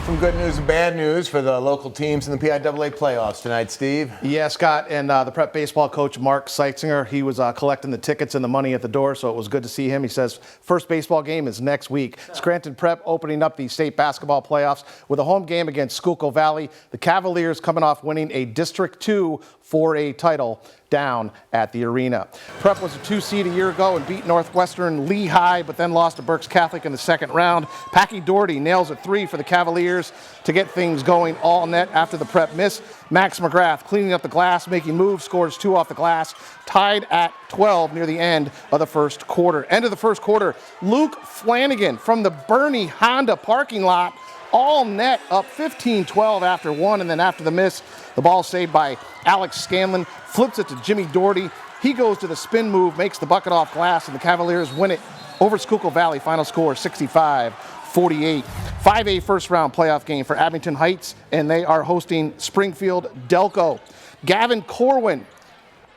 Some good news and bad news for the local teams in the PIAA playoffs tonight, Steve. Yeah, Scott, and the prep baseball coach, Mark Seitzinger, he was collecting the tickets and the money at the door, so it was good to see him. He says first baseball game is next week. Scranton Prep opening up the state basketball playoffs with a home game against Schuylkill Valley. The Cavaliers coming off winning a District 2 4A title down at the arena. Prep was a 2 seed a year ago and beat Northwestern Lehigh, but then lost to Berks Catholic in the second round. Packy Doherty nails a 3 for the Cavaliers to get things going all net after the Prep miss. Max McGrath cleaning up the glass, making moves, scores 2 off the glass, tied at 12 near the end of the first quarter. End of the first quarter, Luke Flanagan from the Bernie Honda parking lot, all net, up 15-12 after one, and then after the miss, the ball saved by Alex Scanlon, flips it to Jimmy Doherty. He goes to the spin move, makes the bucket off glass, and the Cavaliers win it over Schuylkill Valley. Final score 65-48. 5A first round playoff game for Abington Heights, and they are hosting Springfield Delco. Gavin Corwin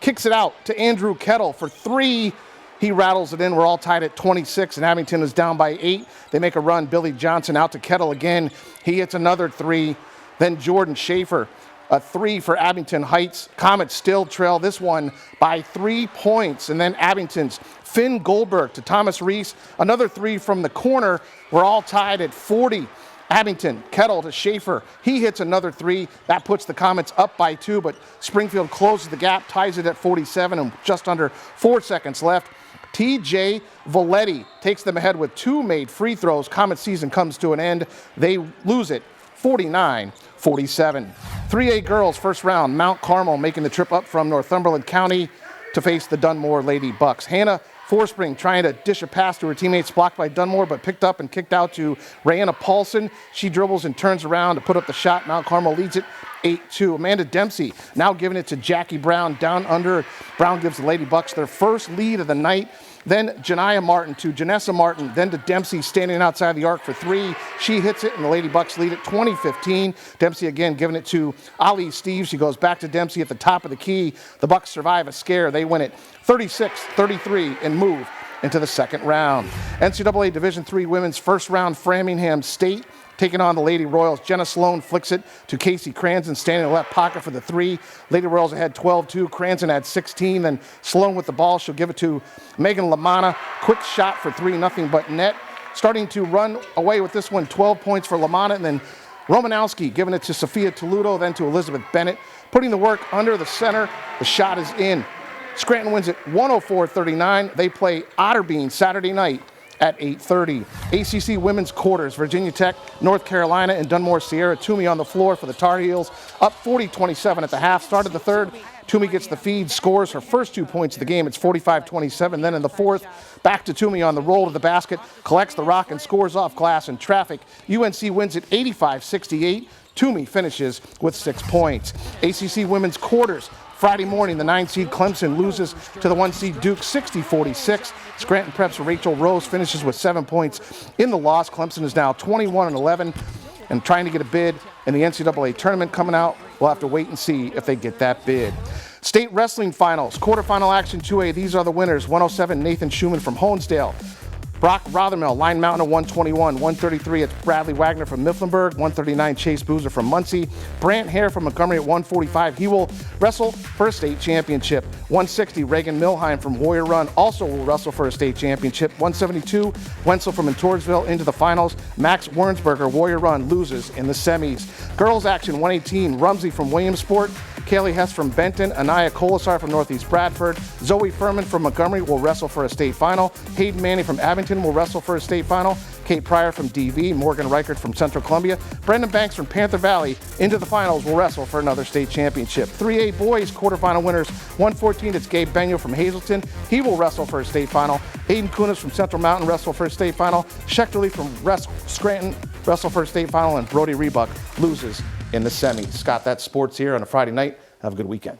kicks it out to Andrew Kettle for 3. He rattles it in. We're all tied at 26, and Abington is down by 8. They make a run. Billy Johnson out to Kettle again. He hits another 3. Then Jordan Schaefer, a 3 for Abington Heights. Comets still trail this one by 3 points. And then Abington's Finn Goldberg to Thomas Reese, another 3 from the corner. We're all tied at 40. Abington, Kettle to Schaefer. He hits another 3. That puts the Comets up by 2, but Springfield closes the gap, ties it at 47, and just under 4 seconds left. TJ Valetti takes them ahead with 2 made free throws. Comet season comes to an end. They lose it 49-47. 3A girls first round, Mount Carmel making the trip up from Northumberland County to face the Dunmore Lady Bucks. Hannah Forspring trying to dish a pass to her teammates, blocked by Dunmore, but picked up and kicked out to Rayanna Paulson. She dribbles and turns around to put up the shot. Mount Carmel leads it 8-2. Amanda Dempsey now giving it to Jackie Brown down under. Brown gives the Lady Bucks their first lead of the night. Then Janiyah Martin to Janessa Martin, then to Dempsey standing outside the arc for 3. She hits it, and the Lady Bucks lead it 20-15. Dempsey again giving it to Ali Steve. She goes back to Dempsey at the top of the key. The Bucks survive a scare. They win it 36-33 and move into the second round. NCAA Division III women's first round, Framingham State taking on the Lady Royals. Jenna Sloan flicks it to Casey Cranston, standing in the left pocket for the 3. Lady Royals ahead 12-2. Cranston had 16. Then Sloan with the ball. She'll give it to Megan Lamana. Quick shot for 3, nothing but net. Starting to run away with this one, 12 points for Lamana. And then Romanowski giving it to Sophia Toludo, then to Elizabeth Bennett. Putting the work under the center. The shot is in. Scranton wins it 104-39. They play Otterbein Saturday night at 8:30. ACC women's quarters, Virginia Tech, North Carolina, and Dunmore Sierra. Toomey on the floor for the Tar Heels, up 40-27 at the half. Started the third. Toomey gets the feed, scores her first 2 points of the game. It's 45-27. Then in the fourth, back to Toomey on the roll to the basket, collects the rock and scores off glass and traffic. UNC wins it 85-68. Toomey finishes with 6 points. ACC women's quarters, Friday morning, the 9-seed Clemson loses to the 1-seed Duke 60-46. Scranton Prep's Rachel Rose finishes with 7 points in the loss. Clemson is now 21-11 and trying to get a bid in the NCAA tournament coming out. We'll have to wait and see if they get that bid. State wrestling finals, quarterfinal action 2A. These are the winners. 107, Nathan Schumann from Honesdale. Brock Rothermill, Line Mountain at 121. 133, it's Bradley Wagner from Mifflinburg. 139, Chase Boozer from Muncie. Brant Hare from Montgomery at 145. He will wrestle for a state championship. 160, Reagan Milheim from Warrior Run also will wrestle for a state championship. 172, Wenzel from Mentorsville into the finals. Max Wernsberger, Warrior Run, loses in the semis. Girls action 118, Rumsey from Williamsport. Kaylee Hess from Benton, Anaya Colasar from Northeast Bradford, Zoe Furman from Montgomery will wrestle for a state final, Hayden Manning from Abington will wrestle for a state final, Kate Pryor from DV, Morgan Reichert from Central Columbia, Brendan Banks from Panther Valley into the finals will wrestle for another state championship. 3A boys quarterfinal winners, 114, it's Gabe Benyo from Hazleton, he will wrestle for a state final, Aiden Kunis from Central Mountain wrestle for a state final, Schechterly from Scranton wrestle for a state final, and Brody Rebuck loses in the semis. Scott, that's sports here on a Friday night. Have a good weekend.